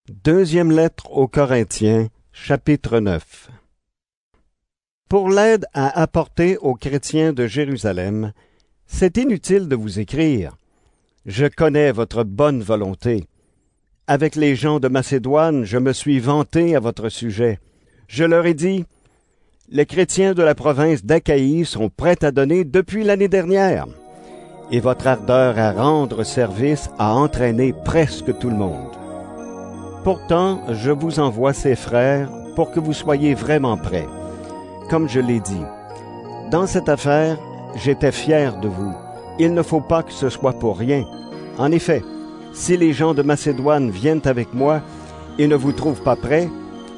Deuxième lettre aux Corinthiens, chapitre 9. Pour l'aide à apporter aux chrétiens de Jérusalem, c'est inutile de vous écrire. Je connais votre bonne volonté. Avec les gens de Macédoine, je me suis vanté à votre sujet. Je leur ai dit, « Les chrétiens de la province d'Achaïe sont prêts à donner depuis l'année dernière. » Et votre ardeur à rendre service a entraîné presque tout le monde. Pourtant, je vous envoie ces frères pour que vous soyez vraiment prêts. Comme je l'ai dit, dans cette affaire, j'étais fier de vous. Il ne faut pas que ce soit pour rien. En effet, si les gens de Macédoine viennent avec moi et ne vous trouvent pas prêts,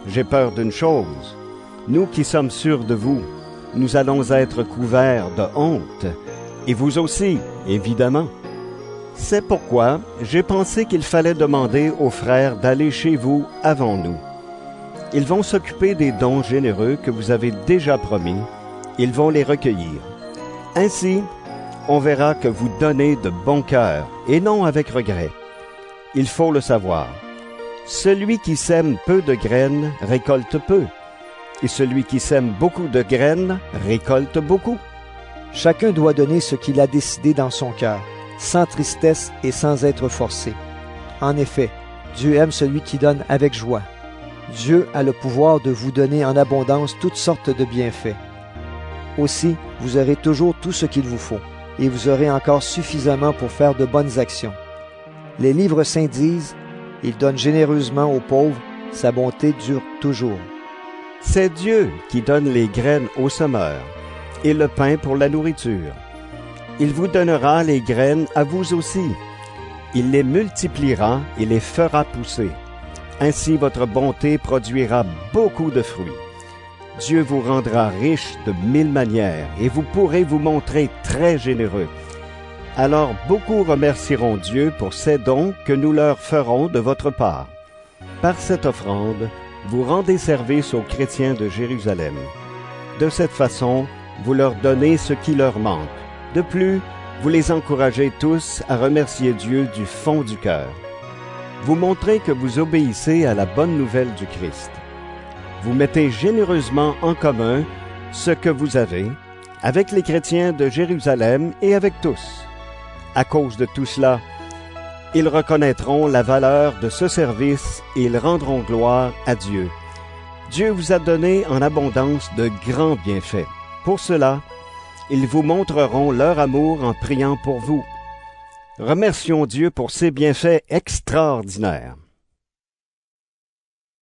j'ai peur d'une chose. Nous qui sommes sûrs de vous, nous allons être couverts de honte. Et vous aussi, évidemment. C'est pourquoi j'ai pensé qu'il fallait demander aux frères d'aller chez vous avant nous. Ils vont s'occuper des dons généreux que vous avez déjà promis. Ils vont les recueillir. Ainsi, on verra que vous donnez de bon cœur et non avec regret. Il faut le savoir. Celui qui sème peu de graines récolte peu, et celui qui sème beaucoup de graines récolte beaucoup. Chacun doit donner ce qu'il a décidé dans son cœur, sans tristesse et sans être forcé. En effet, Dieu aime celui qui donne avec joie. Dieu a le pouvoir de vous donner en abondance toutes sortes de bienfaits. Aussi, vous aurez toujours tout ce qu'il vous faut, et vous aurez encore suffisamment pour faire de bonnes actions. Les livres saints disent, « Il donne généreusement aux pauvres, sa bonté dure toujours. » C'est Dieu qui donne les graines aux semeurs et le pain pour la nourriture. Il vous donnera les graines à vous aussi. Il les multipliera et les fera pousser. Ainsi votre bonté produira beaucoup de fruits. Dieu vous rendra riche de 1000 manières et vous pourrez vous montrer très généreux. Alors beaucoup remercieront Dieu pour ces dons que nous leur ferons de votre part. Par cette offrande, vous rendez service aux chrétiens de Jérusalem. De cette façon, vous leur donnez ce qui leur manque. De plus, vous les encouragez tous à remercier Dieu du fond du cœur. Vous montrez que vous obéissez à la bonne nouvelle du Christ. Vous mettez généreusement en commun ce que vous avez avec les chrétiens de Jérusalem et avec tous. À cause de tout cela, ils reconnaîtront la valeur de ce service et ils rendront gloire à Dieu. Dieu vous a donné en abondance de grands bienfaits. Pour cela, ils vous montreront leur amour en priant pour vous. Remercions Dieu pour ses bienfaits extraordinaires.